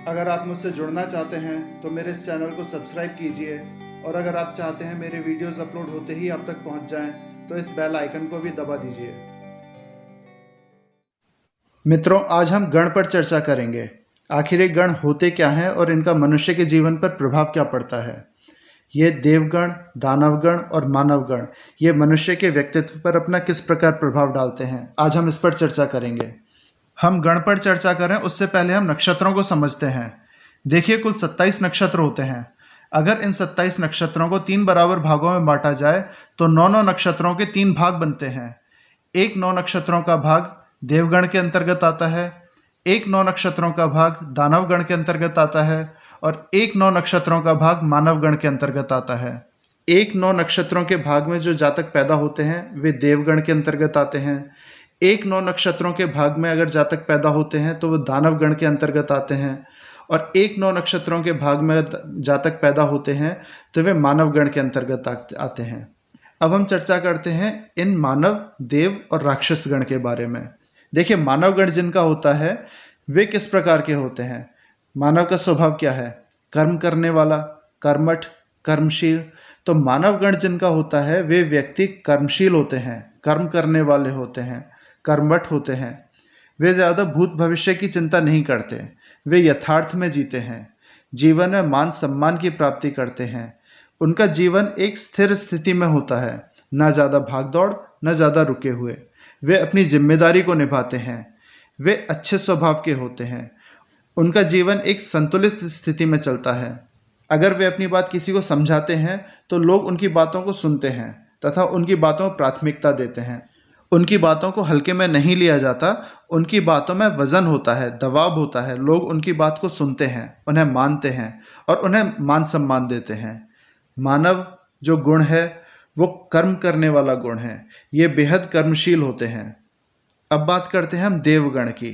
अगर आप मुझसे जुड़ना चाहते हैं तो मेरे इस चैनल को सब्सक्राइब कीजिए और अगर आप चाहते हैं मेरे वीडियोस अपलोड होते ही आप तक पहुंच जाएं तो इस बेल आइकन को भी दबा दीजिए। मित्रों, आज हम गण पर चर्चा करेंगे। आखिर ये गण होते क्या हैं और इनका मनुष्य के जीवन पर प्रभाव क्या पड़ता है। ये देवगण, दानवगण और मानवगण ये मनुष्य के व्यक्तित्व पर अपना किस प्रकार प्रभाव डालते हैं, आज हम इस पर चर्चा करेंगे। हम गण पर चर्चा करें उससे पहले हम नक्षत्रों को समझते हैं। देखिए, कुल 27 नक्षत्र होते हैं। अगर इन 27 नक्षत्रों को 3 बराबर भागों में बांटा जाए तो 9 नक्षत्रों के 3 भाग बनते हैं। एक 9 नक्षत्रों का भाग देवगण के अंतर्गत आता है, एक 9 नक्षत्रों का भाग दानवगण के अंतर्गत आता है और एक 9 नक्षत्रों का भाग मानवगण के अंतर्गत आता है। एक 9 नक्षत्रों के भाग में जो जातक पैदा होते हैं वे देवगण के अंतर्गत आते हैं। एक 9 नक्षत्रों के भाग में अगर जातक पैदा होते हैं तो वो दानवगण के अंतर्गत आते हैं और एक 9 नक्षत्रों के भाग में जातक पैदा होते हैं तो वे मानवगण के अंतर्गत आते हैं। अब हम चर्चा करते हैं इन मानव, देव और राक्षस गण के बारे में। देखिए, मानवगण जिनका होता है वे किस प्रकार के होते हैं। मानव का स्वभाव क्या है? कर्म करने वाला, कर्मठ, कर्मशील। तो मानवगण जिनका होता है वे व्यक्ति कर्मशील होते हैं, कर्म करने वाले होते हैं, कर्मठ होते हैं। वे ज्यादा भूत भविष्य की चिंता नहीं करते, वे यथार्थ में जीते हैं, जीवन में मान सम्मान की प्राप्ति करते हैं। उनका जीवन एक स्थिर स्थिति में होता है, ना ज्यादा भागदौड़ न ज्यादा रुके हुए। वे अपनी जिम्मेदारी को निभाते हैं, वे अच्छे स्वभाव के होते हैं। उनका जीवन एक संतुलित स्थिति में चलता है। अगर वे अपनी बात किसी को समझाते हैं तो लोग उनकी बातों को सुनते हैं तथा उनकी बातों को प्राथमिकता देते हैं। उनकी बातों को हल्के में नहीं लिया जाता, उनकी बातों में वजन होता है, दबाव होता है। लोग उनकी बात को सुनते हैं, उन्हें मानते हैं और उन्हें मान सम्मान देते हैं। मानव जो गुण है वो कर्म करने वाला गुण है, ये बेहद कर्मशील होते हैं। अब बात करते हैं हम देवगण की।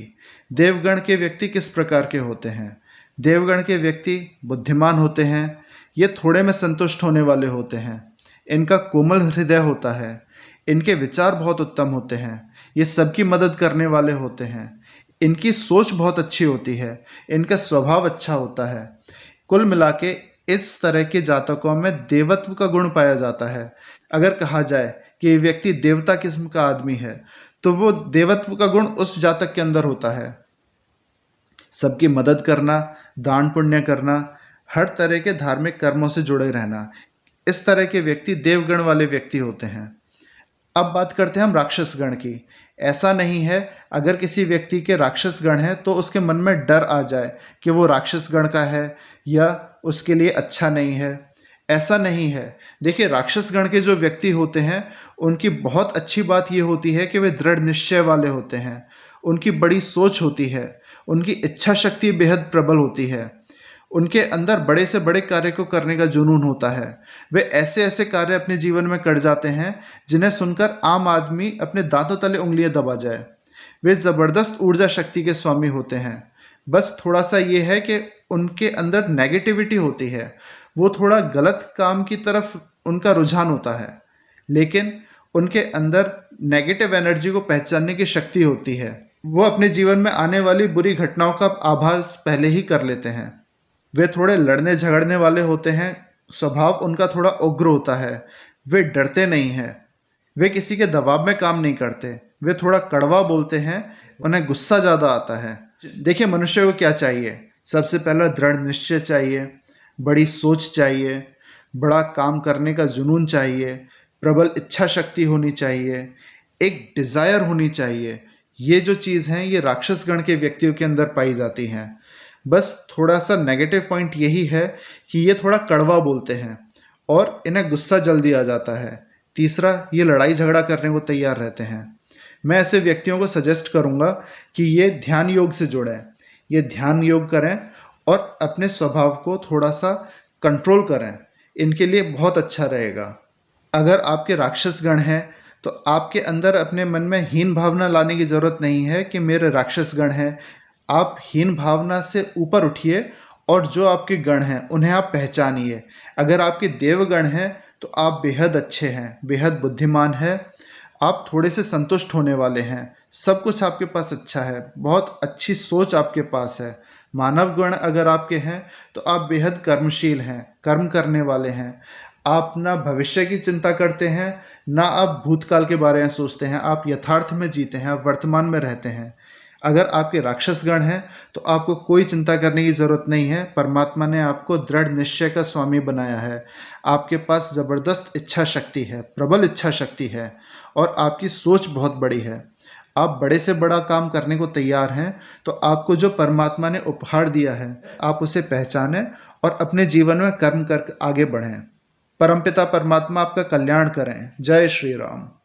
देवगण के व्यक्ति किस प्रकार के होते हैं? देवगण के व्यक्ति बुद्धिमान होते हैं, ये थोड़े में संतुष्ट होने वाले होते हैं, इनका कोमल हृदय होता है, इनके विचार बहुत उत्तम होते हैं, ये सबकी मदद करने वाले होते हैं, इनकी सोच बहुत अच्छी होती है, इनका स्वभाव अच्छा होता है। कुल मिला के इस तरह के जातकों में देवत्व का गुण पाया जाता है। अगर कहा जाए कि ये व्यक्ति देवता किस्म का आदमी है तो वो देवत्व का गुण उस जातक के अंदर होता है। सबकी मदद करना, दान पुण्य करना, हर तरह के धार्मिक कर्मों से जुड़े रहना, इस तरह के व्यक्ति देवगण वाले व्यक्ति होते हैं। अब बात करते हैं हम राक्षस गण की। ऐसा नहीं है अगर किसी व्यक्ति के राक्षस गण है तो उसके मन में डर आ जाए कि वो राक्षस गण का है या उसके लिए अच्छा नहीं है, ऐसा नहीं है। देखिए, राक्षस गण के जो व्यक्ति होते हैं उनकी बहुत अच्छी बात यह होती है कि वे दृढ़ निश्चय वाले होते हैं, उनकी बड़ी सोच होती है, उनकी इच्छा शक्ति बेहद प्रबल होती है, उनके अंदर बड़े से बड़े कार्य को करने का जुनून होता है। वे ऐसे ऐसे कार्य अपने जीवन में कर जाते हैं जिन्हें सुनकर आम आदमी अपने दांतों तले उंगलियां दबा जाए। वे जबरदस्त ऊर्जा शक्ति के स्वामी होते हैं। बस थोड़ा सा ये है कि उनके अंदर नेगेटिविटी होती है, वो थोड़ा गलत काम की तरफ उनका रुझान होता है, लेकिन उनके अंदर नेगेटिव एनर्जी को पहचानने की शक्ति होती है। वो अपने जीवन में आने वाली बुरी घटनाओं का आभास पहले ही कर लेते हैं। वे थोड़े लड़ने झगड़ने वाले होते हैं, स्वभाव उनका थोड़ा उग्र होता है, वे डरते नहीं हैं, वे किसी के दबाव में काम नहीं करते, वे थोड़ा कड़वा बोलते हैं, उन्हें गुस्सा ज्यादा आता है। देखिए, मनुष्य को क्या चाहिए? सबसे पहला दृढ़ निश्चय चाहिए, बड़ी सोच चाहिए, बड़ा काम करने का जुनून चाहिए, प्रबल इच्छा शक्ति होनी चाहिए, एक डिजायर होनी चाहिए। ये जो चीज हैं ये राक्षस गण के व्यक्तियों के अंदर पाई जाती हैं। बस थोड़ा सा नेगेटिव पॉइंट यही है कि ये थोड़ा कड़वा बोलते हैं और इन्हें गुस्सा जल्दी आ जाता है। तीसरा, ये लड़ाई झगड़ा करने को तैयार रहते हैं। मैं ऐसे व्यक्तियों को सजेस्ट करूंगा कि ये ध्यान योग से जुड़ें, ये ध्यान योग करें और अपने स्वभाव को थोड़ा सा कंट्रोल करें, इनके लिए बहुत अच्छा रहेगा। अगर आपके राक्षस गण हैं तो आपके अंदर अपने मन में हीन भावना लाने की जरूरत नहीं है कि मेरे राक्षस गण हैं। आप हीन भावना से ऊपर उठिए और जो आपके गण हैं उन्हें आप पहचानिए। अगर आपके देवगण हैं तो आप बेहद अच्छे हैं, बेहद बुद्धिमान हैं, आप थोड़े से संतुष्ट होने वाले हैं, सब कुछ आपके पास अच्छा है, बहुत अच्छी सोच आपके पास है, मानव गुण अगर आपके हैं तो आप बेहद कर्मशील हैं, कर्म करने वाले हैं। आप ना भविष्य की चिंता करते हैं, ना आप भूतकाल के बारे में सोचते हैं। आप यथार्थ में जीते हैं, आप वर्तमान में रहते हैं। अगर आपके राक्षस गण हैं तो आपको कोई चिंता करने की जरूरत नहीं है। परमात्मा ने आपको दृढ़ निश्चय का स्वामी बनाया है। आपके पास जबरदस्त इच्छा शक्ति है, प्रबल इच्छा शक्ति है, और आपकी सोच बहुत बड़ी है। आप बड़े से बड़ा काम करने को तैयार हैं। तो आपको जो परमात्मा ने उपहार दिया है, आप उसे पहचानें और अपने जीवन में कर्म कर आगे बढ़ें। परमपिता परमात्मा आपका कल्याण करें। जय श्री राम।